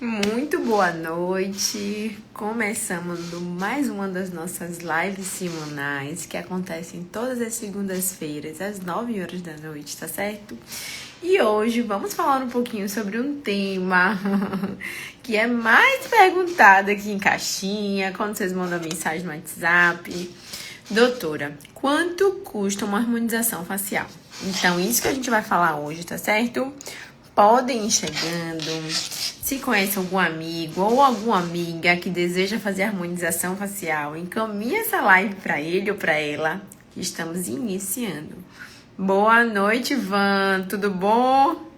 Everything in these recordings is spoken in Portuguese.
Muito boa noite. Começamos mais uma das nossas lives semanais que acontecem todas as segundas-feiras às 9 horas da noite, tá certo? E hoje vamos falar um pouquinho sobre um tema que é mais perguntado aqui em caixinha, quando vocês mandam mensagem no WhatsApp. Doutora, quanto custa uma harmonização facial? Então, isso que a gente vai falar hoje, tá certo? Podem ir chegando. Se conhece algum amigo ou alguma amiga que deseja fazer harmonização facial, encaminhe essa live para ele ou para ela, que estamos iniciando. Boa noite, Van. Tudo bom?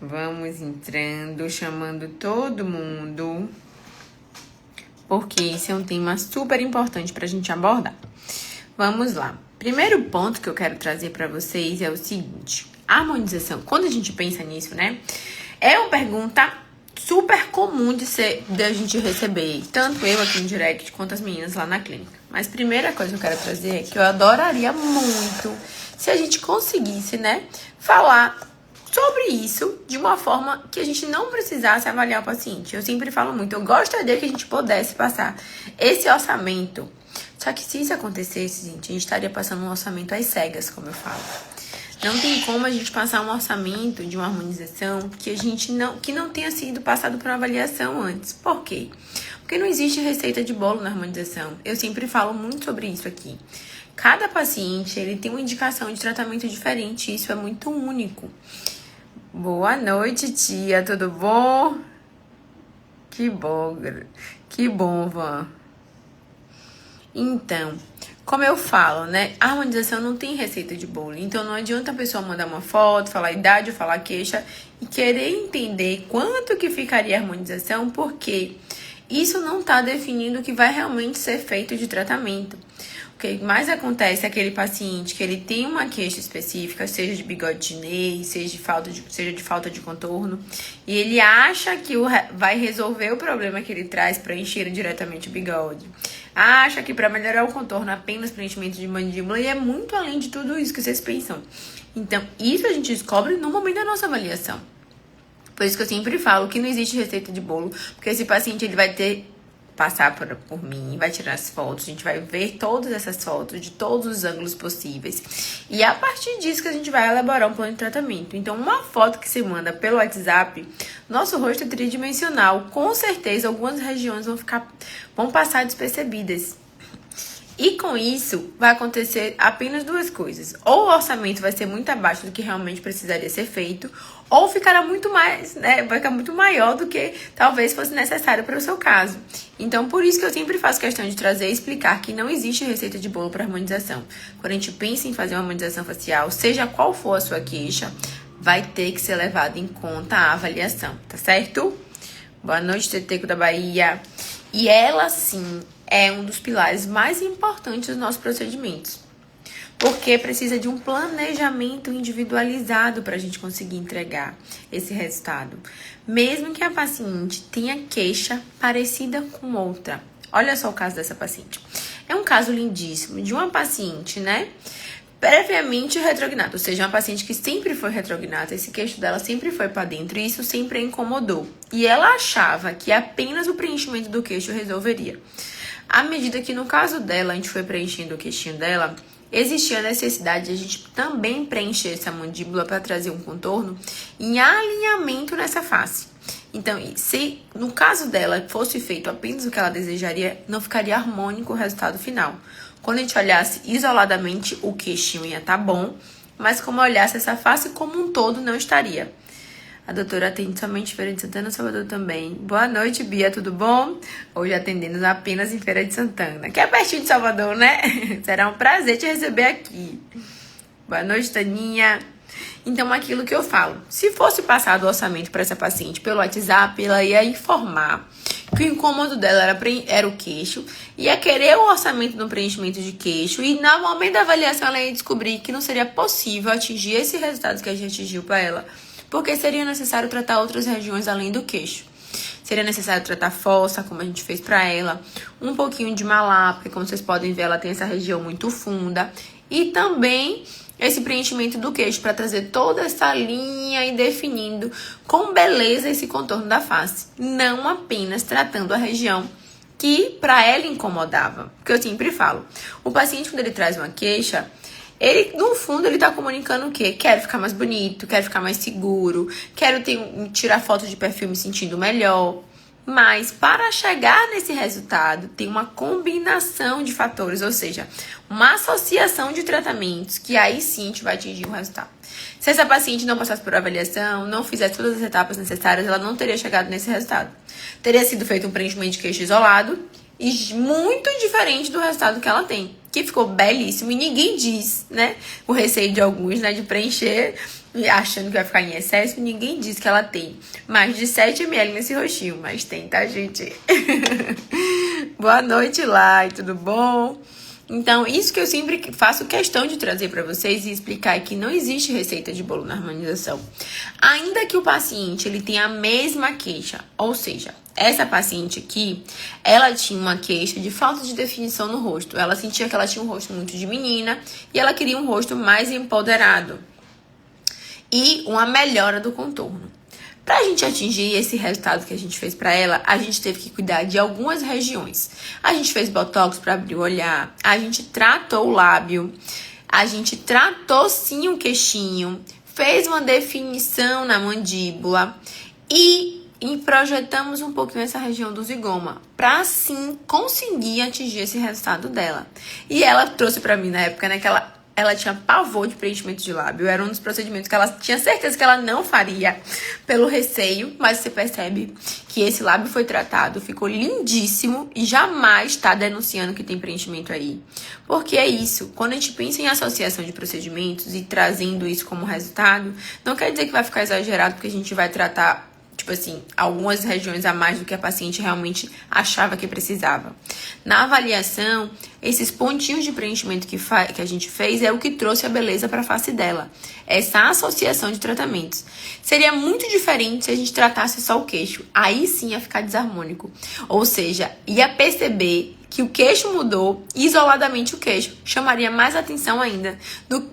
Vamos entrando, chamando todo mundo, porque esse é um tema super importante para a gente abordar. Vamos lá. Primeiro ponto que eu quero trazer para vocês é o seguinte: a harmonização, quando a gente pensa nisso, né? É uma pergunta super comum de a gente receber, tanto eu aqui no direct quanto as meninas lá na clínica. Mas primeira coisa que eu quero trazer é que eu adoraria muito se a gente conseguisse, né, falar sobre isso de uma forma que a gente não precisasse avaliar o paciente. Eu sempre falo muito, eu gostaria que a gente pudesse passar esse orçamento. Só que se isso acontecesse, gente, a gente estaria passando um orçamento às cegas, como eu falo. Não tem como a gente passar um orçamento de uma harmonização que não tenha sido passado por uma avaliação antes. Por quê? Porque não existe receita de bolo na harmonização. Eu sempre falo muito sobre isso aqui. Cada paciente, ele tem uma indicação de tratamento diferente. Isso é muito único. Boa noite, tia. Tudo bom? Que bom, Van. Então, como eu falo, né? A harmonização não tem receita de bolo. Então, não adianta a pessoa mandar uma foto, falar a idade ou falar a queixa e querer entender quanto que ficaria a harmonização, porque isso não está definindo o que vai realmente ser feito de tratamento. O que mais acontece é aquele paciente que ele tem uma queixa específica, seja de bigode chinês, seja de falta de contorno, e ele acha que vai resolver o problema que ele traz preencher diretamente o bigode. Acha que para melhorar o contorno apenas preenchimento de mandíbula, e é muito além de tudo isso que vocês pensam. Então, isso a gente descobre no momento da nossa avaliação. Por isso que eu sempre falo que não existe receita de bolo, porque esse paciente ele vai passar por mim, vai tirar as fotos, a gente vai ver todas essas fotos de todos os ângulos possíveis. E a partir disso que a gente vai elaborar um plano de tratamento. Então, uma foto que você manda pelo WhatsApp, nosso rosto é tridimensional. Com certeza, algumas regiões vão passar despercebidas. E com isso, vai acontecer apenas duas coisas. Ou o orçamento vai ser muito abaixo do que realmente precisaria ser feito, ou ficará muito mais, né? Vai ficar muito maior do que talvez fosse necessário para o seu caso. Então, por isso que eu sempre faço questão de trazer e explicar que não existe receita de bolo para harmonização. Quando a gente pensa em fazer uma harmonização facial, seja qual for a sua queixa, vai ter que ser levado em conta a avaliação, tá certo? Boa noite, Teteco da Bahia. E ela, sim, é um dos pilares mais importantes dos nossos procedimentos. Porque precisa de um planejamento individualizado para a gente conseguir entregar esse resultado. Mesmo que a paciente tenha queixa parecida com outra. Olha só o caso dessa paciente. É um caso lindíssimo de uma paciente, né? Previamente retrognata, ou seja, uma paciente que sempre foi retrognata, esse queixo dela sempre foi para dentro e isso sempre a incomodou. E ela achava que apenas o preenchimento do queixo resolveria. À medida que no caso dela, a gente foi preenchendo o queixinho dela, existia a necessidade de a gente também preencher essa mandíbula para trazer um contorno em alinhamento nessa face. Então, se no caso dela fosse feito apenas o que ela desejaria, não ficaria harmônico o resultado final. Quando a gente olhasse isoladamente, o queixinho ia estar bom, mas como olhasse essa face como um todo, não estaria. A doutora atende somente em Feira de Santana, Salvador também. Boa noite, Bia, tudo bom? Hoje atendendo apenas em Feira de Santana, que é pertinho de Salvador, né? Será um prazer te receber aqui. Boa noite, Taninha. Então, aquilo que eu falo, se fosse passado o orçamento para essa paciente pelo WhatsApp, ela ia informar que o incômodo dela era o queixo, ia querer o orçamento no preenchimento de queixo, e no momento da avaliação ela ia descobrir que não seria possível atingir esse resultado que a gente atingiu para ela, porque seria necessário tratar outras regiões além do queixo. Seria necessário tratar fossa, como a gente fez para ela, um pouquinho de malar, porque como vocês podem ver, ela tem essa região muito funda, e também esse preenchimento do queixo para trazer toda essa linha e definindo com beleza esse contorno da face, não apenas tratando a região que para ela incomodava. Porque eu sempre falo, o paciente quando ele traz uma queixa, ele, no fundo, ele tá comunicando o quê? Quero ficar mais bonito, quero ficar mais seguro, quero tirar foto de perfil me sentindo melhor. Mas, para chegar nesse resultado, tem uma combinação de fatores, ou seja, uma associação de tratamentos, que aí sim a gente vai atingir o resultado. Se essa paciente não passasse por avaliação, não fizesse todas as etapas necessárias, ela não teria chegado nesse resultado. Teria sido feito um preenchimento de queixo isolado, e muito diferente do resultado que ela tem, que ficou belíssimo, e ninguém diz, né, o receio de alguns, né, de preencher achando que vai ficar em excesso, ninguém diz que ela tem mais de 7 ml nesse rostinho, mas tem, tá, gente? Boa noite, Lai, tudo bom? Então, isso que eu sempre faço questão de trazer para vocês e explicar é que não existe receita de bolo na harmonização. Ainda que o paciente ele tenha a mesma queixa, ou seja, essa paciente aqui, ela tinha uma queixa de falta de definição no rosto. Ela sentia que ela tinha um rosto muito de menina e ela queria um rosto mais empoderado e uma melhora do contorno. Pra gente atingir esse resultado que a gente fez pra ela, a gente teve que cuidar de algumas regiões. A gente fez botox pra abrir o olhar, a gente tratou o lábio, a gente tratou sim o queixinho, fez uma definição na mandíbula e projetamos um pouquinho essa região do zigoma, pra assim conseguir atingir esse resultado dela. E ela trouxe pra mim na época, né, que ela tinha pavor de preenchimento de lábio. Era um dos procedimentos que ela tinha certeza que ela não faria pelo receio. Mas você percebe que esse lábio foi tratado, ficou lindíssimo e jamais está denunciando que tem preenchimento aí. Porque é isso. Quando a gente pensa em associação de procedimentos e trazendo isso como resultado, não quer dizer que vai ficar exagerado porque a gente vai tratar, tipo assim, algumas regiões a mais do que a paciente realmente achava que precisava. Na avaliação, esses pontinhos de preenchimento que a gente fez é o que trouxe a beleza para a face dela. Essa associação de tratamentos. Seria muito diferente se a gente tratasse só o queixo. Aí sim ia ficar desarmônico. Ou seja, ia perceber que o queixo mudou, isoladamente o queixo. Chamaria mais atenção ainda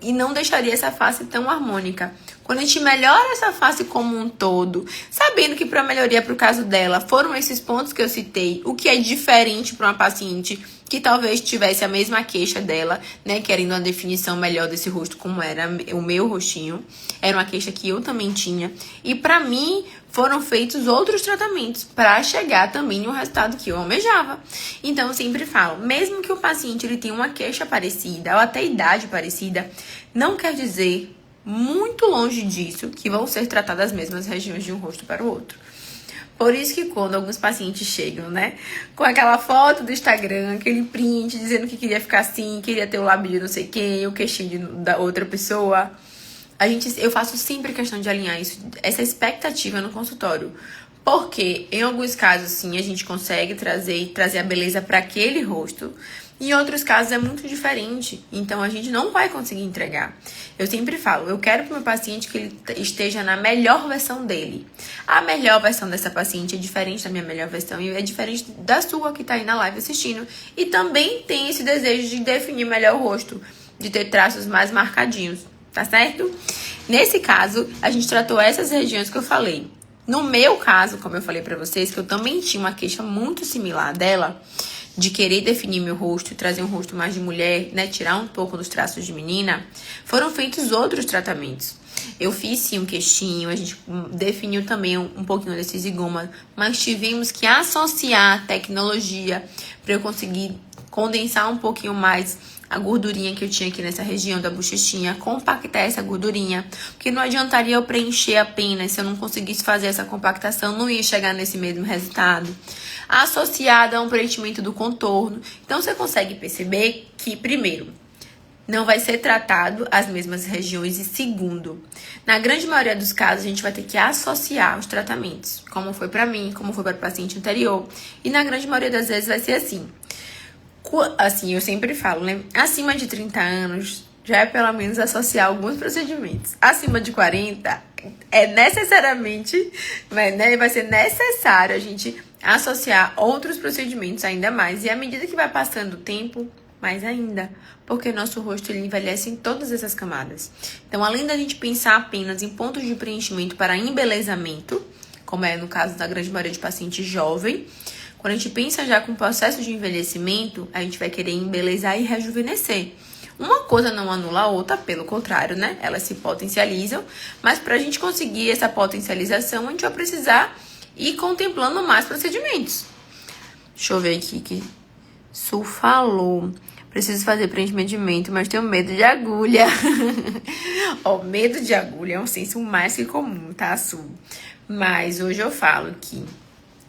e não deixaria essa face tão harmônica. Quando a gente melhora essa face como um todo, sabendo que para melhoria para o caso dela foram esses pontos que eu citei, o que é diferente para uma paciente que talvez tivesse a mesma queixa dela, né, querendo uma definição melhor desse rosto como era o meu rostinho, era uma queixa que eu também tinha, e para mim foram feitos outros tratamentos para chegar também no resultado que eu almejava. Então eu sempre falo, mesmo que o paciente ele tenha uma queixa parecida ou até idade parecida, não quer dizer, muito longe disso, que vão ser tratadas as mesmas regiões de um rosto para o outro. Por isso que quando alguns pacientes chegam, né, com aquela foto do Instagram, aquele print dizendo que queria ficar assim, queria ter o lábio de não sei quem, o queixinho da outra pessoa, eu faço sempre questão de alinhar isso, essa expectativa no consultório. Porque em alguns casos, sim, a gente consegue trazer a beleza para aquele rosto. Em outros casos é muito diferente, então a gente não vai conseguir entregar. Eu sempre falo, eu quero para o meu paciente que ele esteja na melhor versão dele. A melhor versão dessa paciente é diferente da minha melhor versão e é diferente da sua que está aí na live assistindo. E também tem esse desejo de definir melhor o rosto, de ter traços mais marcadinhos, tá certo? Nesse caso, a gente tratou essas regiões que eu falei. No meu caso, como eu falei pra vocês, que eu também tinha uma queixa muito similar dela, de querer definir meu rosto, trazer um rosto mais de mulher, né, tirar um pouco dos traços de menina, foram feitos outros tratamentos. Eu fiz sim um queixinho, a gente definiu também um pouquinho desse zigoma, mas tivemos que associar tecnologia para eu conseguir condensar um pouquinho mais a gordurinha que eu tinha aqui nessa região da bochechinha, compactar essa gordurinha, porque não adiantaria eu preencher apenas, se eu não conseguisse fazer essa compactação, não ia chegar nesse mesmo resultado. Associada a um preenchimento do contorno. Então, você consegue perceber que, primeiro, não vai ser tratado as mesmas regiões e, segundo, na grande maioria dos casos, a gente vai ter que associar os tratamentos, como foi pra mim, como foi para o paciente anterior, e na grande maioria das vezes vai ser assim. Assim, eu sempre falo, né? Acima de 30 anos, já é pelo menos associar alguns procedimentos. Acima de 40, é necessariamente, né? Vai ser necessário a gente associar outros procedimentos ainda mais. E à medida que vai passando o tempo, mais ainda, porque nosso rosto ele envelhece em todas essas camadas. Então, além da gente pensar apenas em pontos de preenchimento para embelezamento, como é no caso da grande maioria de paciente jovem, quando a gente pensa já com o processo de envelhecimento, a gente vai querer embelezar e rejuvenescer. Uma coisa não anula a outra, pelo contrário, né? Elas se potencializam, mas para a gente conseguir essa potencialização, a gente vai precisar ir contemplando mais procedimentos. Deixa eu ver aqui que Su falou. Preciso fazer preenchimento de mento, mas tenho medo de agulha. Ó, medo de agulha é um senso mais que comum, tá, Su? Mas hoje eu falo que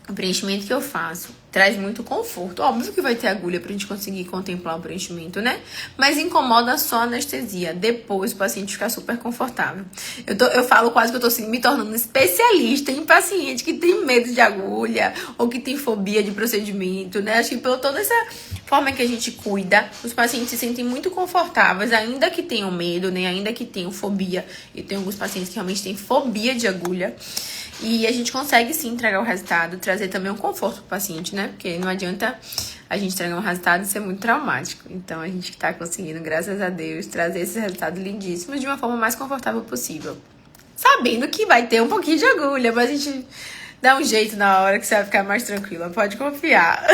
o preenchimento que eu faço traz muito conforto. Óbvio que vai ter agulha pra gente conseguir contemplar o preenchimento, né? Mas incomoda só a anestesia. Depois o paciente fica super confortável. Eu falo quase que eu tô assim, me tornando especialista em paciente que tem medo de agulha ou que tem fobia de procedimento, né? Acho que por toda essa forma que a gente cuida, os pacientes se sentem muito confortáveis, ainda que tenham medo, né? Ainda que tenham fobia. E tem alguns pacientes que realmente têm fobia de agulha. E a gente consegue sim entregar o resultado, trazer também um conforto pro paciente, né? Porque não adianta a gente entregar um resultado e ser muito traumático. Então a gente tá conseguindo, graças a Deus, trazer esses resultados lindíssimos de uma forma mais confortável possível. Sabendo que vai ter um pouquinho de agulha, mas a gente dá um jeito na hora que você vai ficar mais tranquila, pode confiar.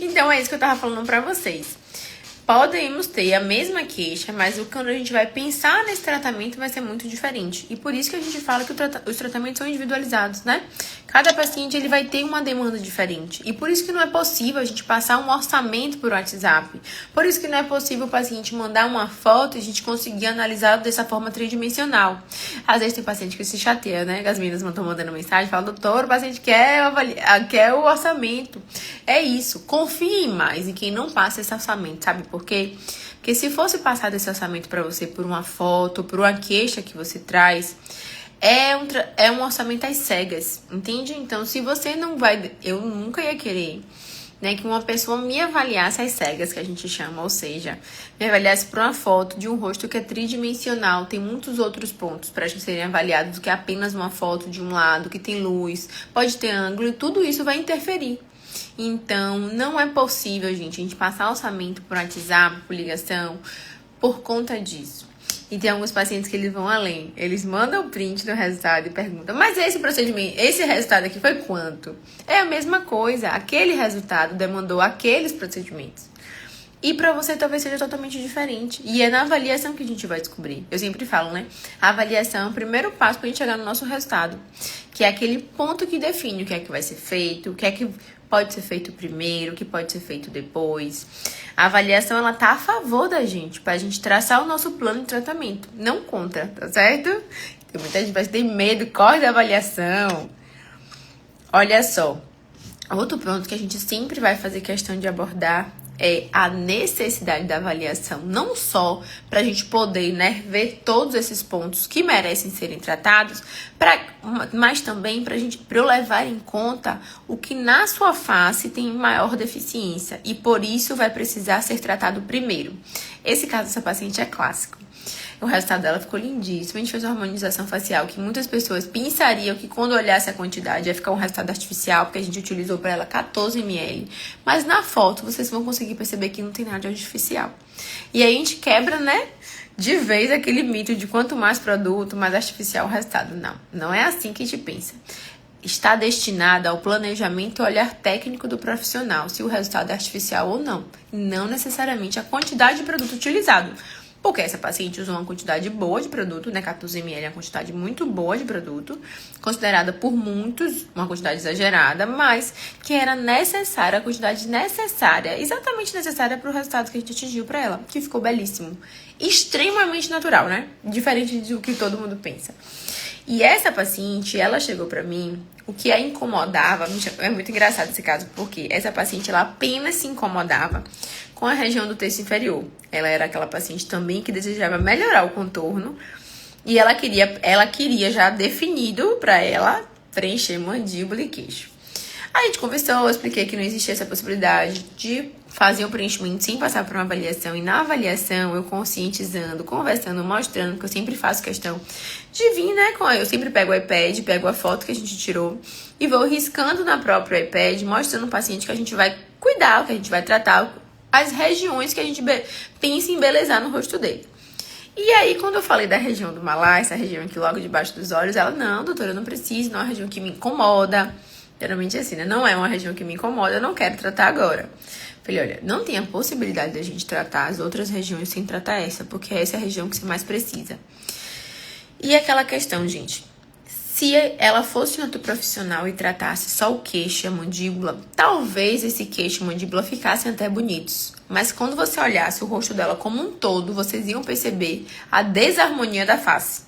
Então é isso que eu tava falando pra vocês. Podemos ter a mesma queixa, mas quando a gente vai pensar nesse tratamento vai ser muito diferente. E por isso que a gente fala que os tratamentos são individualizados, né? Cada paciente ele vai ter uma demanda diferente. E por isso que não é possível a gente passar um orçamento por WhatsApp. Por isso que não é possível o paciente mandar uma foto e a gente conseguir analisar dessa forma tridimensional. Às vezes tem paciente que se chateia, né? As meninas estão mandando mensagem e falam, doutor, o paciente quer o orçamento. É isso. Confie mais em quem não passa esse orçamento, sabe por quê? Porque se fosse passado esse orçamento para você por uma foto, por uma queixa que você traz, é um orçamento às cegas, entende? Então, se você não vai... Eu nunca ia querer, né, que uma pessoa me avaliasse às cegas, que a gente chama, ou seja, me avaliasse por uma foto de um rosto que é tridimensional, tem muitos outros pontos para serem avaliados do que apenas uma foto de um lado, que tem luz, pode ter ângulo, e tudo isso vai interferir. Então, não é possível, gente, a gente passar orçamento por WhatsApp, por ligação, por conta disso. E tem alguns pacientes que eles vão além. Eles mandam o print do resultado e perguntam, mas esse procedimento, esse resultado aqui foi quanto? É a mesma coisa, aquele resultado demandou aqueles procedimentos. E pra você talvez seja totalmente diferente. E é na avaliação que a gente vai descobrir. Eu sempre falo, né? A avaliação é o primeiro passo pra gente chegar no nosso resultado. Que é aquele ponto que define o que é que vai ser feito, o que é que pode ser feito primeiro, o que pode ser feito depois. A avaliação, ela tá a favor da gente, pra gente traçar o nosso plano de tratamento. Não contra, tá certo? Tem muita gente que tem medo, corre da avaliação. Olha só. Outro ponto que a gente sempre vai fazer questão de abordar é a necessidade da avaliação, não só para a gente poder, né, ver todos esses pontos que merecem serem tratados, mas também para eu levar em conta o que na sua face tem maior deficiência e por isso vai precisar ser tratado primeiro. Esse caso dessa paciente é clássico. O resultado dela ficou lindíssimo. A gente fez uma harmonização facial que muitas pessoas pensariam que quando olhasse a quantidade ia ficar um resultado artificial, porque a gente utilizou para ela 14 ml. Mas na foto vocês vão conseguir perceber que não tem nada de artificial. E aí a gente quebra, né, de vez aquele mito de quanto mais produto, mais artificial o resultado. Não é assim que a gente pensa. Está destinada ao planejamento e olhar técnico do profissional, se o resultado é artificial ou não. Não necessariamente a quantidade de produto utilizado. Porque essa paciente usou uma quantidade boa de produto, né? 14 ml é uma quantidade muito boa de produto, considerada por muitos uma quantidade exagerada, mas que era necessária, a quantidade necessária, exatamente necessária para o resultado que a gente atingiu para ela, que ficou belíssimo. Extremamente natural, né? Diferente do que todo mundo pensa. E essa paciente, ela chegou pra mim, o que a incomodava, é muito engraçado esse caso, porque essa paciente, ela apenas se incomodava com a região do terço inferior. Ela era aquela paciente também que desejava melhorar o contorno e ela queria já definido pra ela preencher mandíbula e queixo. A gente conversou, eu expliquei que não existia essa possibilidade de fazer um preenchimento sem passar por uma avaliação. E na avaliação, eu conscientizando, conversando, mostrando, que eu sempre faço questão de vir, né? Eu sempre pego o iPad, pego a foto que a gente tirou e vou riscando na própria iPad, mostrando o paciente que a gente vai cuidar, que a gente vai tratar as regiões que a gente pensa em embelezar no rosto dele. E aí, quando eu falei da região do malar, essa região aqui logo debaixo dos olhos, ela, não, doutora, eu não preciso, não é uma região que me incomoda. Geralmente é assim, né? Não é uma região que me incomoda, eu não quero tratar agora. Falei, olha, não tem a possibilidade de a gente tratar as outras regiões sem tratar essa, porque essa é a região que você mais precisa. E aquela questão, gente, se ela fosse um outro profissional e tratasse só o queixo e a mandíbula, talvez esse queixo e a mandíbula ficassem até bonitos. Mas quando você olhasse o rosto dela como um todo, vocês iam perceber a desarmonia da face.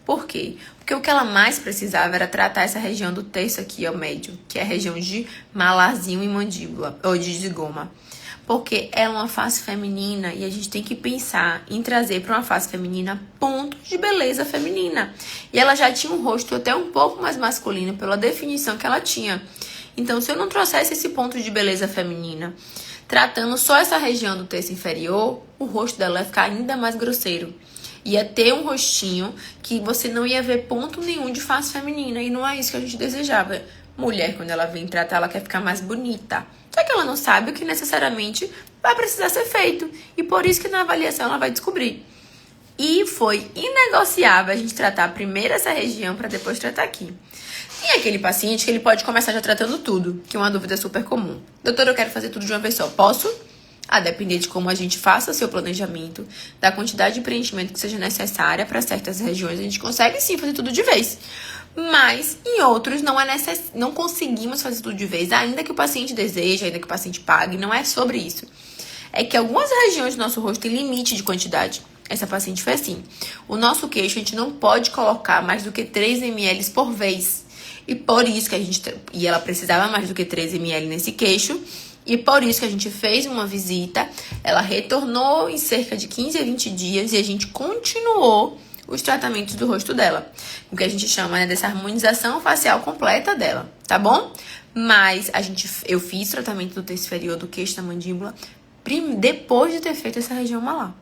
Por quê? Porque o que ela mais precisava era tratar essa região do terço aqui ao médio, que é a região de malarzinho e mandíbula, ou de zigoma. Porque é uma face feminina e a gente tem que pensar em trazer para uma face feminina pontos de beleza feminina. E ela já tinha um rosto até um pouco mais masculino pela definição que ela tinha. Então, se eu não trouxesse esse ponto de beleza feminina, tratando só essa região do terço inferior, o rosto dela ia ficar ainda mais grosseiro. Ia ter um rostinho que você não ia ver ponto nenhum de face feminina. E não é isso que a gente desejava. Mulher, quando ela vem tratar, ela quer ficar mais bonita. Só que ela não sabe o que necessariamente vai precisar ser feito. E por isso que na avaliação ela vai descobrir. E foi inegociável a gente tratar primeiro essa região para depois tratar aqui. Tem aquele paciente que ele pode começar já tratando tudo, que é uma dúvida super comum. Doutora, eu quero fazer tudo de uma vez só. Posso? A depender de como a gente faça o seu planejamento, da quantidade de preenchimento que seja necessária para certas regiões, a gente consegue sim fazer tudo de vez. Mas em outros não conseguimos fazer tudo de vez, ainda que o paciente deseje, ainda que o paciente pague, não é sobre isso. É que algumas regiões do nosso rosto têm limite de quantidade. Essa paciente foi assim. O nosso queixo a gente não pode colocar mais do que 3 ml por vez. E por isso que e ela precisava mais do que 3 ml nesse queixo. E por isso que a gente fez uma visita, ela retornou em cerca de 15 a 20 dias e a gente continuou os tratamentos do rosto dela. O que a gente chama, né, dessa harmonização facial completa dela, tá bom? Mas eu fiz tratamento do terço inferior do queixo da mandíbula depois de ter feito essa região malar.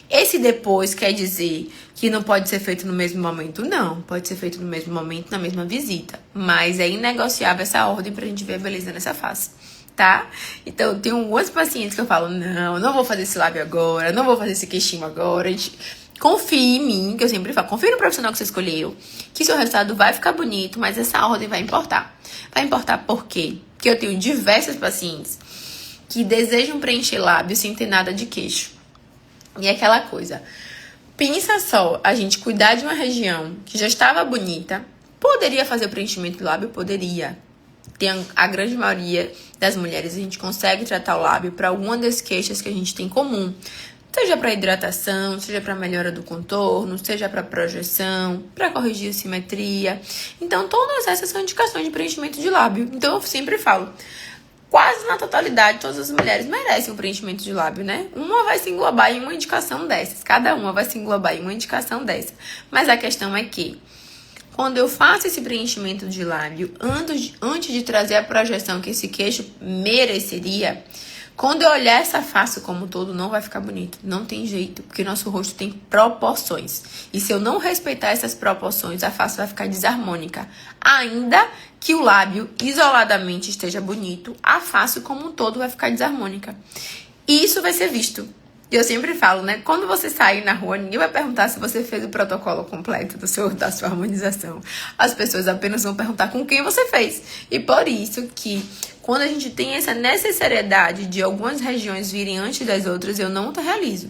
Esse depois quer dizer que não pode ser feito no mesmo momento? Não, pode ser feito no mesmo momento, na mesma visita. Mas é inegociável essa ordem pra gente ver a beleza nessa face. Tá? Então, eu tenho alguns pacientes que eu falo, não vou fazer esse lábio agora, não vou fazer esse queixinho agora. Confie em mim, que eu sempre falo, confie no profissional que você escolheu, que seu resultado vai ficar bonito, mas essa ordem vai importar. Vai importar por quê? Porque eu tenho diversos pacientes que desejam preencher lábio sem ter nada de queixo. E é aquela coisa, pensa só, a gente cuidar de uma região que já estava bonita, poderia fazer o preenchimento do lábio? Poderia. Tem a grande maioria das mulheres, a gente consegue tratar o lábio para alguma das queixas que a gente tem em comum. Seja para hidratação, seja para melhora do contorno, seja para projeção, para corrigir a simetria. Então, todas essas são indicações de preenchimento de lábio. Então, eu sempre falo, quase na totalidade, todas as mulheres merecem um preenchimento de lábio, né? Uma vai se englobar em uma indicação dessas. Cada uma vai se englobar em uma indicação dessa. Mas a questão é que, quando eu faço esse preenchimento de lábio, antes de trazer a projeção que esse queixo mereceria, quando eu olhar essa face como um todo, não vai ficar bonito. Não tem jeito, porque nosso rosto tem proporções. E se eu não respeitar essas proporções, a face vai ficar desarmônica. Ainda que o lábio isoladamente esteja bonito, a face como um todo vai ficar desarmônica. E isso vai ser visto. E eu sempre falo, né? Quando você sair na rua, ninguém vai perguntar se você fez o protocolo completo da sua harmonização. As pessoas apenas vão perguntar com quem você fez. E por isso que, quando a gente tem essa necessariedade de algumas regiões virem antes das outras, eu não realizo.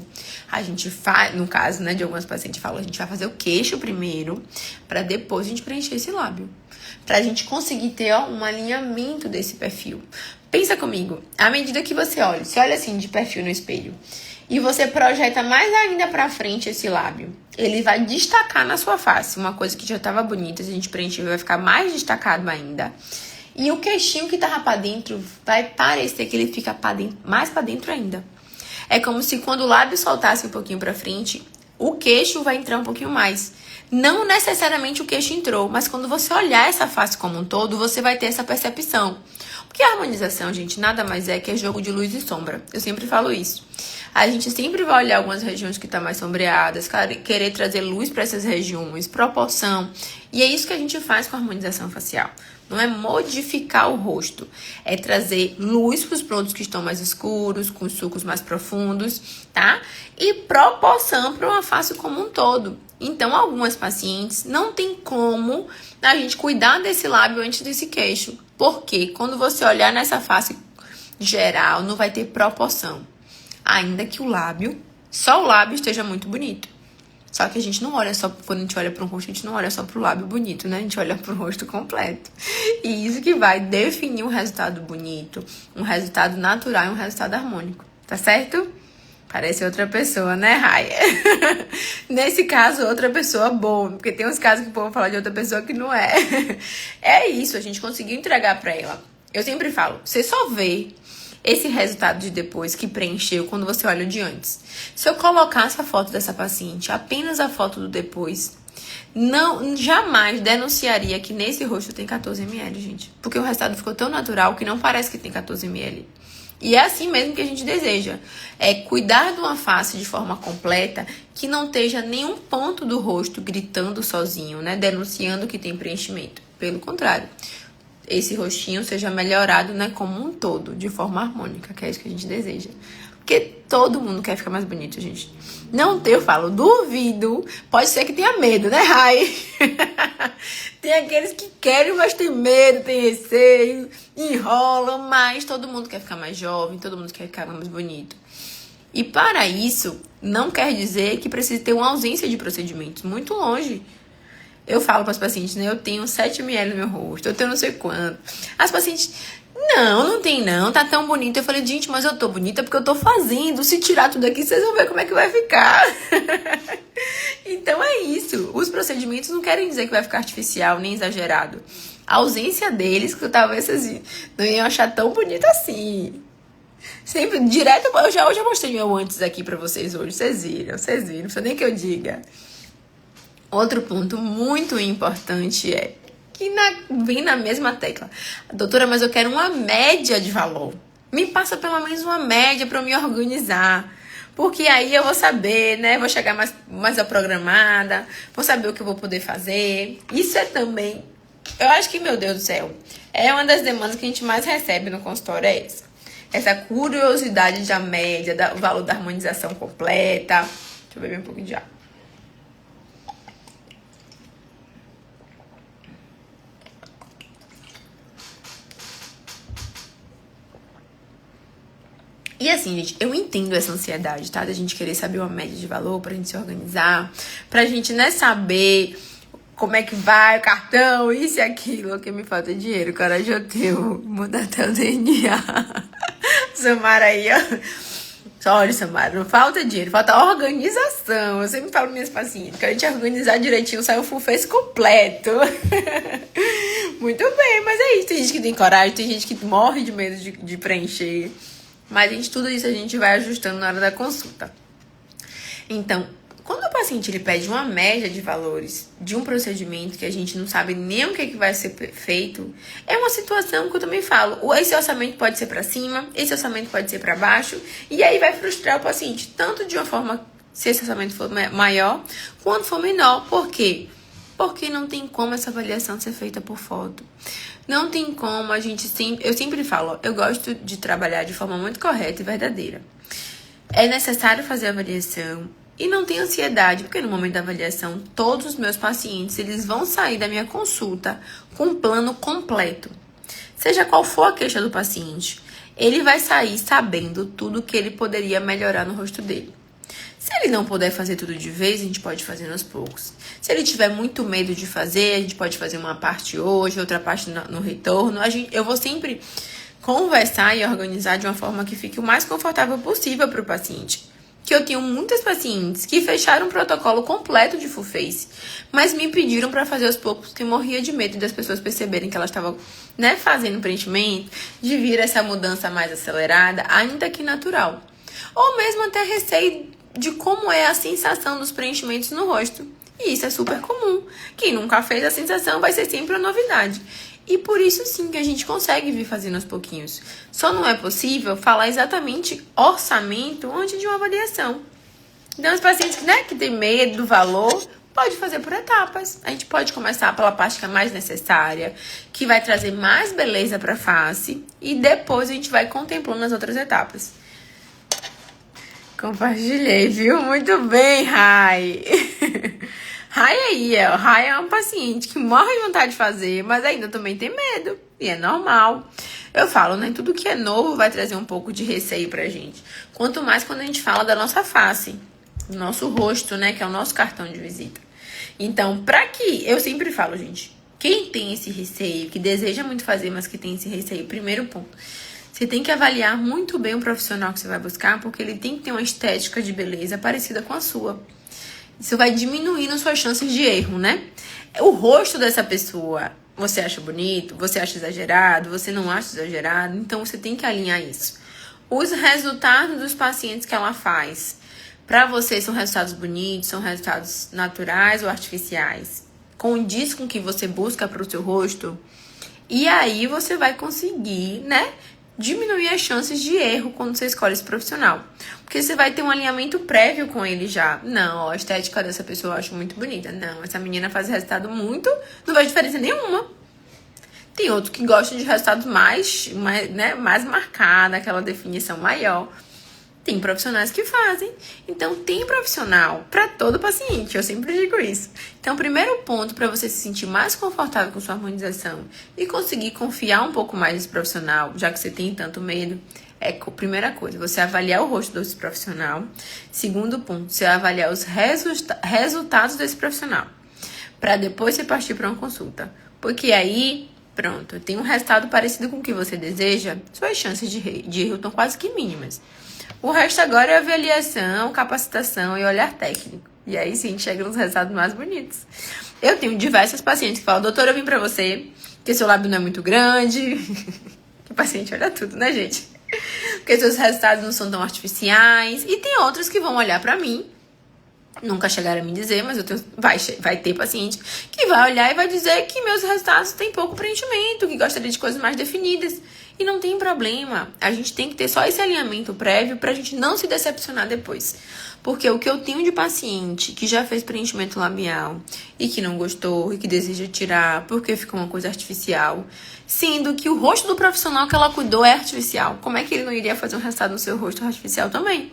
A gente faz, no caso, né, de algumas pacientes, fala, a gente vai fazer o queixo primeiro, para depois a gente preencher esse lábio. Pra gente conseguir ter, um alinhamento desse perfil. Pensa comigo, à medida que você olha, assim de perfil no espelho, e você projeta mais ainda pra frente esse lábio, ele vai destacar na sua face. Uma coisa que já tava bonita, se a gente preencher, vai ficar mais destacado ainda. E o queixinho que tava pra dentro vai parecer que ele fica mais pra dentro ainda. É como se quando o lábio soltasse um pouquinho pra frente, o queixo vai entrar um pouquinho mais. Não necessariamente o queixo entrou, mas quando você olhar essa face como um todo, você vai ter essa percepção. Porque a harmonização, gente, nada mais é que é jogo de luz e sombra. Eu sempre falo isso. A gente sempre vai olhar algumas regiões que estão mais sombreadas, querer trazer luz para essas regiões, proporção. E é isso que a gente faz com a harmonização facial. Não é modificar o rosto. É trazer luz para os pontos que estão mais escuros, com os sulcos mais profundos, tá? E proporção para uma face como um todo. Então, algumas pacientes não tem como a gente cuidar desse lábio antes desse queixo. Porque quando você olhar nessa face geral, não vai ter proporção. Ainda que o lábio, só o lábio esteja muito bonito. Só que a gente não olha só, quando a gente olha para um rosto, a gente não olha só para o lábio bonito, né? A gente olha para o rosto completo. E isso que vai definir um resultado bonito, um resultado natural e um resultado harmônico. Tá certo? Parece outra pessoa, né, Raia? Nesse caso, outra pessoa boa, porque tem uns casos que o povo fala de outra pessoa que não é. É isso, a gente conseguiu entregar pra ela. Eu sempre falo, você só vê esse resultado de depois que preencheu quando você olha o de antes. Se eu colocasse a foto dessa paciente, apenas a foto do depois, jamais denunciaria que nesse rosto tem 14 ml, gente. Porque o resultado ficou tão natural que não parece que tem 14 ml. E é assim mesmo que a gente deseja. É cuidar de uma face de forma completa, que não esteja nenhum ponto do rosto gritando sozinho, né? Denunciando que tem preenchimento. Pelo contrário, esse rostinho seja melhorado, né, como um todo, de forma harmônica, que é isso que a gente deseja. Porque todo mundo quer ficar mais bonito, gente. Não tem, eu falo, duvido. Pode ser que tenha medo, né, Rai? Tem aqueles que querem, mas tem medo, tem receio, enrolam, mas todo mundo quer ficar mais jovem, todo mundo quer ficar mais bonito. E para isso, não quer dizer que precisa ter uma ausência de procedimentos. Muito longe. Eu falo para as pacientes, né? Eu tenho 7 ml no meu rosto, eu tenho não sei quanto. As pacientes, não tem não, tá tão bonita. Eu falei, gente, mas eu tô bonita porque eu tô fazendo. Se tirar tudo aqui, vocês vão ver como é que vai ficar. Então é isso. Os procedimentos não querem dizer que vai ficar artificial, nem exagerado. A ausência deles, que talvez vocês não iam achar tão bonita assim. Sempre, direto, eu já mostrei meu antes aqui pra vocês hoje. Vocês viram, não precisa nem que eu diga. Outro ponto muito importante é que vem na mesma tecla. Doutora, mas eu quero uma média de valor. Me passa pelo menos uma média para eu me organizar. Porque aí eu vou saber, né? Vou chegar mais programada, vou saber o que eu vou poder fazer. Isso é também, eu acho que, meu Deus do céu, é uma das demandas que a gente mais recebe no consultório, é essa. Essa curiosidade da média, do valor da harmonização completa. Deixa eu beber um pouquinho de água. E assim, gente, eu entendo essa ansiedade, tá? Da gente querer saber uma média de valor, pra gente se organizar, pra gente, né, saber como é que vai o cartão, isso e aquilo, que me falta dinheiro, coragem eu tenho, mudar até o DNA. Samara aí, ó. Olha, Samara, não falta dinheiro, falta organização. Eu sempre falo para minhas pacientes, que a gente organizar direitinho, sai o full face completo. Muito bem, mas é isso. Tem gente que tem coragem, tem gente que morre de medo de preencher. Mas, gente, tudo isso a gente vai ajustando na hora da consulta. Então, quando o paciente ele pede uma média de valores de um procedimento que a gente não sabe nem o que vai ser feito, é uma situação que eu também falo. Esse orçamento pode ser para cima, esse orçamento pode ser para baixo, e aí vai frustrar o paciente, tanto de uma forma, se esse orçamento for maior, quanto for menor. Por quê? Porque não tem como essa avaliação ser feita por foto. Não tem como a gente eu sempre falo, eu gosto de trabalhar de forma muito correta e verdadeira. É necessário fazer a avaliação e não tem ansiedade, porque no momento da avaliação, todos os meus pacientes, eles vão sair da minha consulta com um plano completo. Seja qual for a queixa do paciente, ele vai sair sabendo tudo que ele poderia melhorar no rosto dele. Se ele não puder fazer tudo de vez, a gente pode fazer aos poucos. Se ele tiver muito medo de fazer, a gente pode fazer uma parte hoje, outra parte no retorno. Eu vou sempre conversar e organizar de uma forma que fique o mais confortável possível para o paciente. Que eu tenho muitas pacientes que fecharam um protocolo completo de full face, mas me pediram para fazer aos poucos, porque morria de medo das pessoas perceberem que elas estavam, né, fazendo preenchimento, de vir essa mudança mais acelerada, ainda que natural. Ou mesmo até receio de como é a sensação dos preenchimentos no rosto. E isso é super comum. Quem nunca fez, a sensação vai ser sempre uma novidade. E por isso sim que a gente consegue vir fazendo aos pouquinhos. Só não é possível falar exatamente orçamento antes de uma avaliação. Então os pacientes, né, que tem medo do valor, pode fazer por etapas. A gente pode começar pela parte que é mais necessária, que vai trazer mais beleza pra face, e depois a gente vai contemplando as outras etapas. Compartilhei, viu? Muito bem, Rai. Rai aí, ó. Rai é um paciente que morre de vontade de fazer, mas ainda também tem medo. E é normal. Eu falo, né? Tudo que é novo vai trazer um pouco de receio pra gente. Quanto mais quando a gente fala da nossa face, do nosso rosto, né? Que é o nosso cartão de visita. Então, eu sempre falo, gente, quem tem esse receio, que deseja muito fazer, mas que tem esse receio, primeiro ponto, você tem que avaliar muito bem o profissional que você vai buscar, porque ele tem que ter uma estética de beleza parecida com a sua. Isso vai diminuindo suas chances de erro, né? O rosto dessa pessoa, você acha bonito? Você acha exagerado? Você não acha exagerado? Então, você tem que alinhar isso. Os resultados dos pacientes que ela faz, para você, são resultados bonitos, são resultados naturais ou artificiais? Condiz com o que você busca para o seu rosto? E aí, você vai conseguir, né? Diminuir as chances de erro quando você escolhe esse profissional. Porque você vai ter um alinhamento prévio com ele já. Não, ó, a estética dessa pessoa eu acho muito bonita. Não, essa menina faz resultado muito, não faz diferença nenhuma. Tem outros que gostam de resultados mais marcada, aquela definição maior. Tem profissionais que fazem. Então, tem profissional para todo paciente. Eu sempre digo isso. Então, o primeiro ponto para você se sentir mais confortável com sua harmonização e conseguir confiar um pouco mais nesse profissional, já que você tem tanto medo, é a primeira coisa, você avaliar o rosto desse profissional. Segundo ponto, você avaliar os resultados desse profissional. Para depois você partir para uma consulta. Porque aí, pronto, tem um resultado parecido com o que você deseja, suas chances de erro estão quase que mínimas. O resto agora é avaliação, capacitação e olhar técnico. E aí sim, chega nos resultados mais bonitos. Eu tenho diversos pacientes que falam, doutora, eu vim pra você, porque seu lábio não é muito grande. Que paciente olha tudo, né, gente? Porque seus resultados não são tão artificiais. E tem outros que vão olhar pra mim, nunca chegaram a me dizer, mas vai ter paciente que vai olhar e vai dizer que meus resultados têm pouco preenchimento, que gostaria de coisas mais definidas. E não tem problema. A gente tem que ter só esse alinhamento prévio pra gente não se decepcionar depois. Porque o que eu tenho de paciente que já fez preenchimento labial e que não gostou e que deseja tirar porque ficou uma coisa artificial, sendo que o rosto do profissional que ela cuidou é artificial. Como é que ele não iria fazer um resultado no seu rosto artificial também?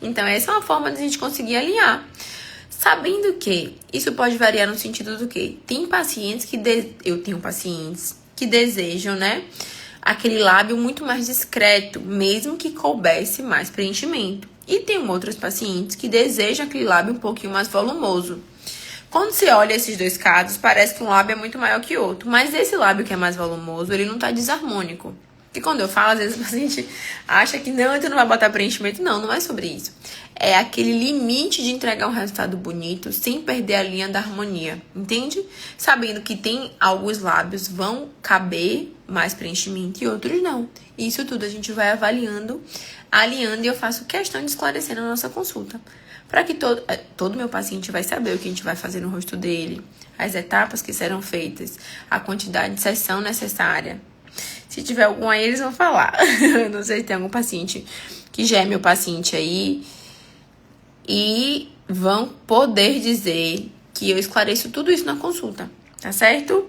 Então, essa é uma forma de a gente conseguir alinhar. Sabendo que isso pode variar no sentido do que tem pacientes eu tenho pacientes que desejam, né? Aquele lábio muito mais discreto, mesmo que coubesse mais preenchimento. E tem outros pacientes que desejam aquele lábio um pouquinho mais volumoso. Quando você olha esses dois casos, parece que um lábio é muito maior que o outro. Mas esse lábio que é mais volumoso, ele não tá desarmônico. E quando eu falo, às vezes o paciente acha que não, então não vai botar preenchimento. Não, não é sobre isso. É aquele limite de entregar um resultado bonito sem perder a linha da harmonia, entende? Sabendo que tem alguns lábios vão caber mais preenchimento e outros não. Isso tudo a gente vai avaliando, alinhando, e eu faço questão de esclarecer na nossa consulta. Para que todo meu paciente vai saber o que a gente vai fazer no rosto dele, as etapas que serão feitas, a quantidade de sessão necessária. Se tiver algum aí, eles vão falar. Não sei se tem algum paciente que já é meu paciente aí. E vão poder dizer que eu esclareço tudo isso na consulta, tá certo?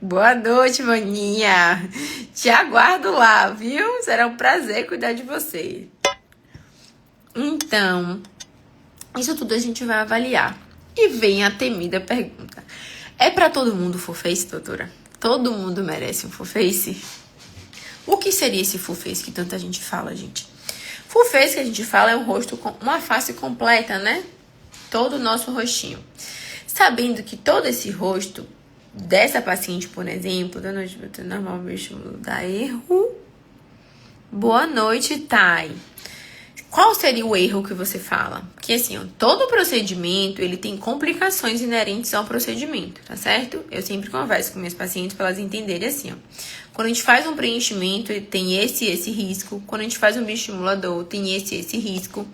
Boa noite, maninha. Te aguardo lá, viu? Será um prazer cuidar de você. Então, isso tudo a gente vai avaliar. E vem a temida pergunta. É pra todo mundo full face, doutora? Todo mundo merece um full face? O que seria esse full face que tanta gente fala, gente? Full face que a gente fala é um rosto com uma face completa, né? Todo o nosso rostinho. Sabendo que todo esse rosto dessa paciente, por exemplo, da noite normal, vestibular dá erro. Boa noite, Thay. Qual seria o erro que você fala? Porque assim, ó, todo procedimento, ele tem complicações inerentes ao procedimento, tá certo? Eu sempre converso com minhas pacientes para elas entenderem assim, ó. Quando a gente faz um preenchimento, tem esse risco. Quando a gente faz um bioestimulador, tem esse risco.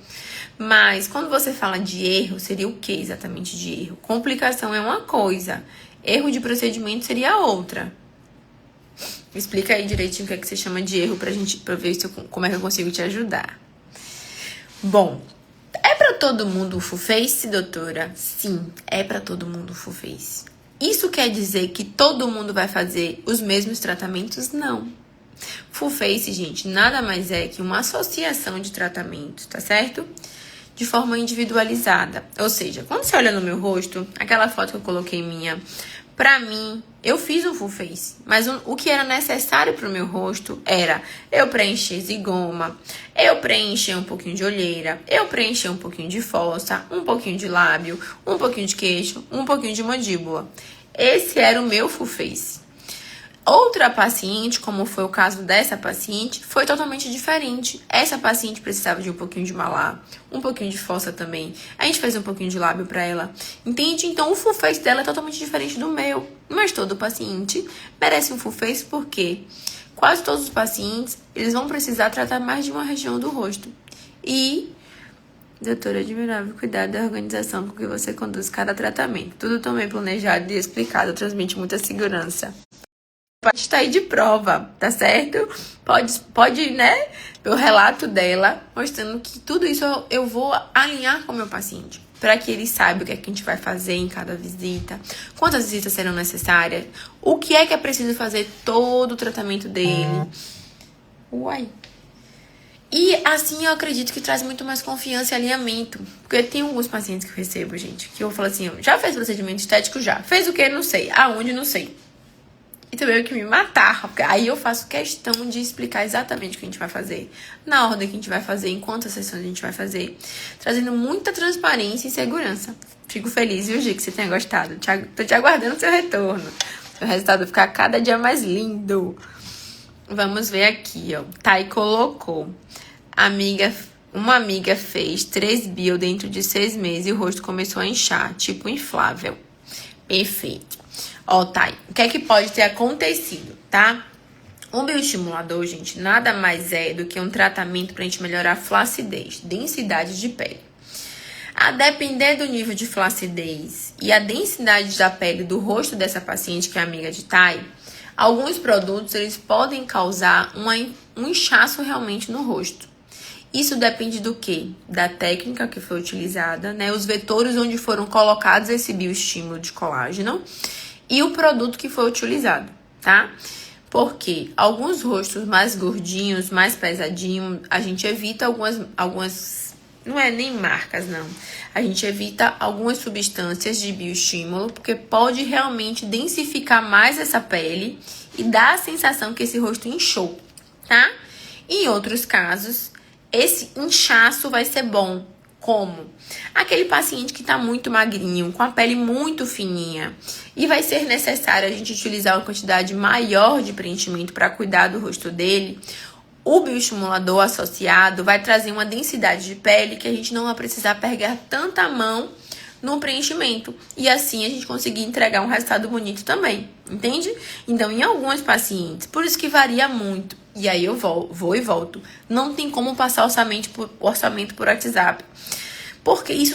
Mas quando você fala de erro, seria o que exatamente de erro? Complicação é uma coisa, erro de procedimento seria outra. Explica aí direitinho o que é que você chama de erro pra ver como é que eu consigo te ajudar. Bom, é pra para todo mundo o full face, doutora? Sim, é para todo mundo o full face. Isso quer dizer que todo mundo vai fazer os mesmos tratamentos? Não. Full face, gente, nada mais é que uma associação de tratamentos, tá certo? De forma individualizada. Ou seja, quando você olha no meu rosto, aquela foto que eu coloquei minha, pra mim, eu fiz um full face. Mas o que era necessário pro meu rosto era eu preencher zigoma, eu preencher um pouquinho de olheira, eu preencher um pouquinho de fossa, um pouquinho de lábio, um pouquinho de queixo, um pouquinho de mandíbula. Esse era o meu full face. Outra paciente, como foi o caso dessa paciente, foi totalmente diferente. Essa paciente precisava de um pouquinho de malar, um pouquinho de fossa também. A gente fez um pouquinho de lábio pra ela. Entende? Então, o full face dela é totalmente diferente do meu. Mas todo paciente merece um full face porque quase todos os pacientes, eles vão precisar tratar mais de uma região do rosto. E, doutora, admirável cuidado da organização com que você conduz cada tratamento. Tudo tão bem planejado e explicado, transmite muita segurança. Pode estar aí de prova, tá certo? Pode, né? O relato dela mostrando que tudo isso eu vou alinhar com o meu paciente. Para que ele saiba o que é que a gente vai fazer em cada visita, quantas visitas serão necessárias, o que é preciso fazer todo o tratamento dele. Uai. E assim eu acredito que traz muito mais confiança e alinhamento. Porque tem alguns pacientes que eu recebo, gente, que eu falo assim, já fez procedimento estético? Já. Fez o quê? Não sei. Aonde? Não sei. E também que me matar, porque aí eu faço questão de explicar exatamente o que a gente vai fazer, na ordem que a gente vai fazer, em quantas sessões a gente vai fazer, trazendo muita transparência e segurança. Fico feliz, viu, Gi, que você tenha gostado. Tô te aguardando o seu retorno. O resultado vai ficar cada dia mais lindo. Vamos ver aqui, ó. Thay colocou. Uma amiga fez 3 bio dentro de 6 meses e o rosto começou a inchar, tipo inflável. Perfeito. Ó, Thay, o que é que pode ter acontecido, tá? Um bioestimulador, gente, nada mais é do que um tratamento pra gente melhorar a flacidez, densidade de pele. A depender do nível de flacidez e a densidade da pele do rosto dessa paciente, que é amiga de Thay, alguns produtos, eles podem causar um inchaço realmente no rosto. Isso depende do quê? Da técnica que foi utilizada, né? Os vetores onde foram colocados esse bioestímulo de colágeno e o produto que foi utilizado, tá? Porque alguns rostos mais gordinhos, mais pesadinhos, a gente evita algumas, não é nem marcas, não. A gente evita algumas substâncias de bioestímulo, porque pode realmente densificar mais essa pele e dar a sensação que esse rosto inchou, tá? Em outros casos, esse inchaço vai ser bom. Como? Aquele paciente que tá muito magrinho, com a pele muito fininha, e vai ser necessário a gente utilizar uma quantidade maior de preenchimento para cuidar do rosto dele. O bioestimulador associado vai trazer uma densidade de pele que a gente não vai precisar pegar tanta mão no preenchimento. E assim a gente conseguir entregar um resultado bonito também, entende? Então, em alguns pacientes, por isso que varia muito. E aí eu vou e volto. Não tem como passar orçamento por WhatsApp. Porque isso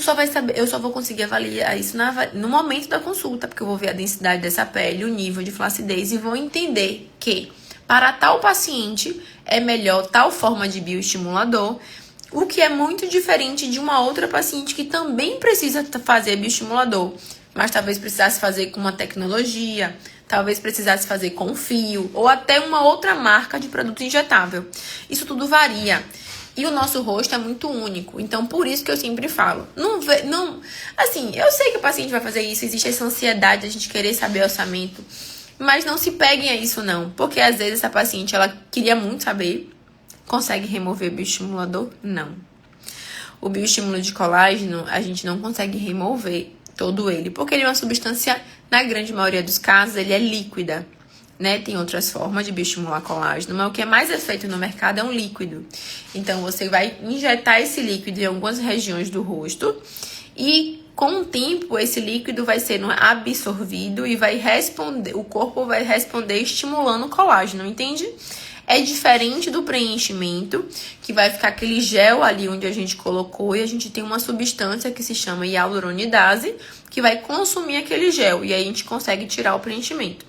eu só vou conseguir avaliar isso no momento da consulta, porque eu vou ver a densidade dessa pele, o nível de flacidez e vou entender que para tal paciente é melhor tal forma de bioestimulador, o que é muito diferente de uma outra paciente que também precisa fazer bioestimulador, mas talvez precisasse fazer com uma tecnologia, talvez precisasse fazer com fio ou até uma outra marca de produto injetável. Isso tudo varia. E o nosso rosto é muito único. Então, por isso que eu sempre falo. Assim, eu sei que o paciente vai fazer isso. Existe essa ansiedade de a gente querer saber o orçamento. Mas não se peguem a isso, não. Porque, às vezes, essa paciente, ela queria muito saber. Consegue remover o bioestimulador? Não. O bioestímulo de colágeno, a gente não consegue remover todo ele. Porque ele é uma substância, na grande maioria dos casos, ele é líquida. Né? Tem outras formas de bioestimular colágeno, mas o que é mais feito no mercado é um líquido. Então, você vai injetar esse líquido em algumas regiões do rosto e, com o tempo, esse líquido vai sendo absorvido e o corpo vai responder estimulando o colágeno, entende? É diferente do preenchimento, que vai ficar aquele gel ali onde a gente colocou e a gente tem uma substância que se chama hialuronidase, que vai consumir aquele gel e aí a gente consegue tirar o preenchimento.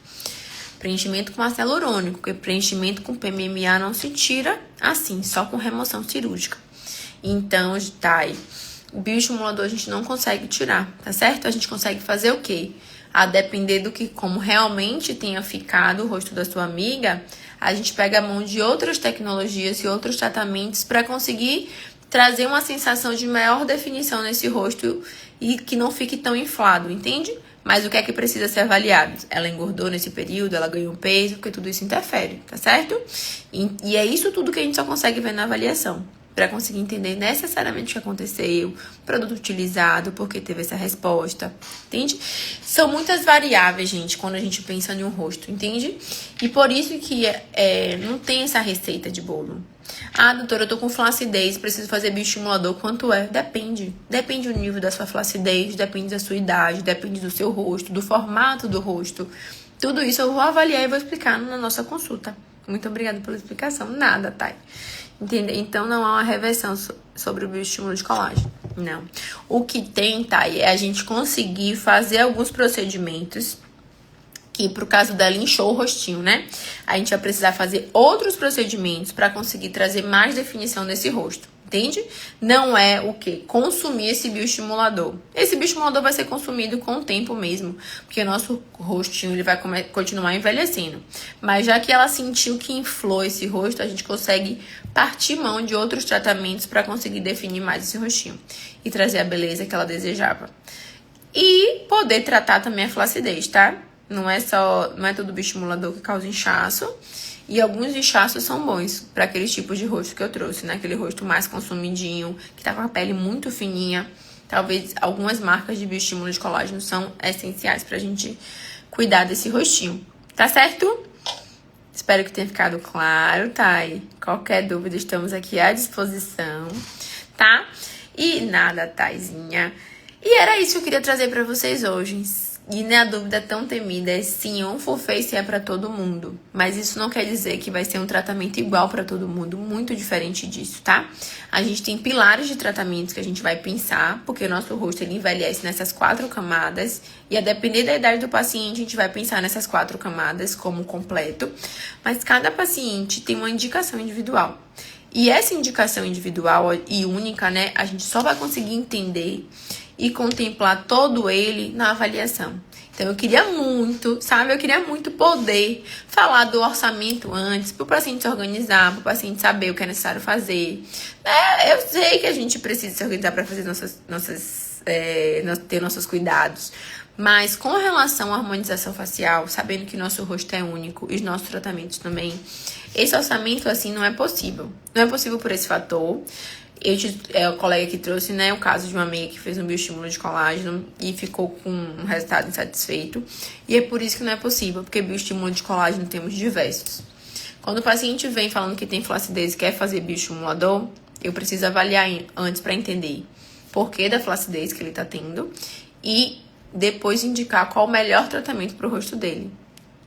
Preenchimento com ácido hialurônico, porque preenchimento com PMMA não se tira assim, só com remoção cirúrgica. Então, Thay, bioestimulador a gente não consegue tirar, tá certo? A gente consegue fazer o quê? A depender do que, como realmente tenha ficado o rosto da sua amiga, a gente pega a mão de outras tecnologias e outros tratamentos para conseguir trazer uma sensação de maior definição nesse rosto e que não fique tão inflado, entende? Mas o que é que precisa ser avaliado? Ela engordou nesse período, ela ganhou peso, porque tudo isso interfere, tá certo? E é isso tudo que a gente só consegue ver na avaliação, para conseguir entender necessariamente o que aconteceu, produto utilizado, por que teve essa resposta, entende? São muitas variáveis, gente, quando a gente pensa em um rosto, entende? E por isso que não tem essa receita de bolo. Ah, doutora, eu tô com flacidez, preciso fazer bioestimulador. Quanto é? Depende. Depende do nível da sua flacidez, depende da sua idade, depende do seu rosto, do formato do rosto. Tudo isso eu vou avaliar e vou explicar na nossa consulta. Muito obrigada pela explicação. Nada, Thay. Entende? Então, não há uma reversão sobre o bioestímulo de colágeno. Não. O que tem, Thay, é a gente conseguir fazer alguns procedimentos. E pro caso dela, inchou o rostinho, né? A gente vai precisar fazer outros procedimentos para conseguir trazer mais definição nesse rosto, entende? Não é o quê? Consumir esse bioestimulador. Esse bioestimulador vai ser consumido com o tempo mesmo, porque o nosso rostinho ele vai continuar envelhecendo. Mas já que ela sentiu que inflou esse rosto, a gente consegue partir mão de outros tratamentos para conseguir definir mais esse rostinho e trazer a beleza que ela desejava. E poder tratar também a flacidez, tá? Não é todo bioestimulador que causa inchaço. E alguns inchaços são bons para aqueles tipos de rosto que eu trouxe, né? Aquele rosto mais consumidinho, que tá com a pele muito fininha. Talvez algumas marcas de bioestímulo de colágeno são essenciais pra gente cuidar desse rostinho. Tá certo? Espero que tenha ficado claro, tá? E qualquer dúvida, estamos aqui à disposição, tá? E nada, Taizinha. E era isso que eu queria trazer pra vocês hoje. E a dúvida tão temida é sim, um full face é pra todo mundo. Mas isso não quer dizer que vai ser um tratamento igual pra todo mundo, muito diferente disso, tá? A gente tem pilares de tratamentos que a gente vai pensar, porque o nosso rosto ele envelhece nessas 4 camadas. E a depender da idade do paciente, a gente vai pensar nessas 4 camadas como completo. Mas cada paciente tem uma indicação individual. E essa indicação individual e única, né, a gente só vai conseguir entender e contemplar todo ele na avaliação. Então, eu queria muito, sabe? Eu queria muito poder falar do orçamento antes, para o paciente se organizar, para o paciente saber o que é necessário fazer. Eu sei que a gente precisa se organizar para fazer ter nossos cuidados. Mas com relação à harmonização facial, sabendo que nosso rosto é único e os nossos tratamentos também, esse orçamento, assim, não é possível. Não é possível por esse fator. O colega que trouxe, né, o caso de uma amiga que fez um bioestímulo de colágeno e ficou com um resultado insatisfeito. E é por isso que não é possível, porque bioestímulo de colágeno temos diversos. Quando o paciente vem falando que tem flacidez e quer fazer bioestimulador, eu preciso avaliar antes para entender por que da flacidez que ele tá tendo e depois indicar qual o melhor tratamento pro rosto dele,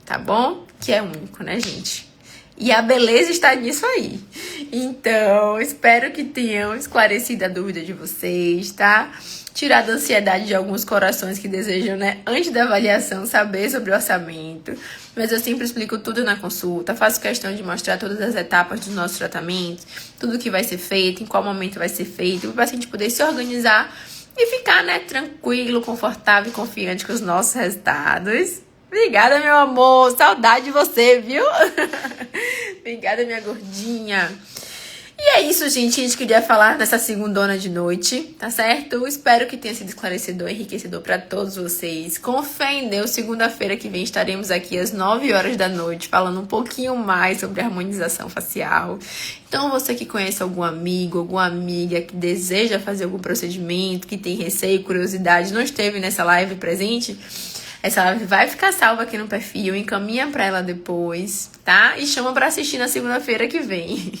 tá bom? Que é único, né, gente? E a beleza está nisso aí. Então, espero que tenham esclarecido a dúvida de vocês, tá? Tirado a ansiedade de alguns corações que desejam, né, antes da avaliação, saber sobre o orçamento. Mas eu sempre explico tudo na consulta. Faço questão de mostrar todas as etapas dos nossos tratamentos, tudo que vai ser feito, em qual momento vai ser feito, para o paciente poder se organizar e ficar, né, tranquilo, confortável e confiante com os nossos resultados. Obrigada, meu amor. Saudade de você, viu? Obrigada, minha gordinha. E é isso, gente. A gente queria falar nessa segundona de noite, tá certo? Espero que tenha sido esclarecedor, enriquecedor pra todos vocês. Com fé em Deus, segunda-feira que vem estaremos aqui às 9 horas da noite falando um pouquinho mais sobre harmonização facial. Então, você que conhece algum amigo, alguma amiga que deseja fazer algum procedimento, que tem receio, curiosidade, não esteve nessa live presente, essa live vai ficar salva aqui no perfil, encaminha pra ela depois, tá? E chama pra assistir na segunda-feira que vem.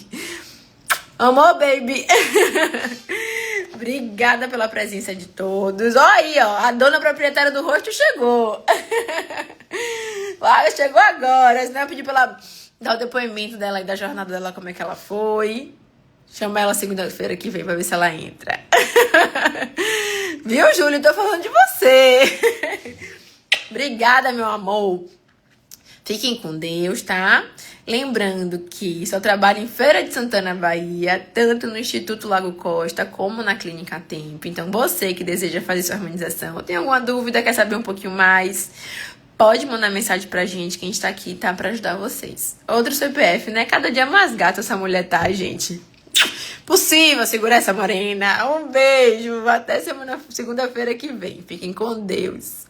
Amor, baby! Obrigada pela presença de todos. Ó aí, ó, a dona proprietária do rosto chegou. Chegou agora, senão eu pedi pra ela dar o depoimento dela e da jornada dela, como é que ela foi. Chama ela segunda-feira que vem pra ver se ela entra. Viu, Júlio? Tô falando de você. Obrigada, meu amor. Fiquem com Deus, tá? Lembrando que só trabalho em Feira de Santana, Bahia, tanto no Instituto Lago Costa como na Clínica Tempo. Então, você que deseja fazer sua harmonização, tem alguma dúvida, quer saber um pouquinho mais, pode mandar mensagem pra gente, que a gente tá aqui, tá? Pra ajudar vocês. Outro CPF, né? Cada dia mais gata essa mulher tá, gente. Possível segurar essa morena. Um beijo. Até segunda-feira que vem. Fiquem com Deus.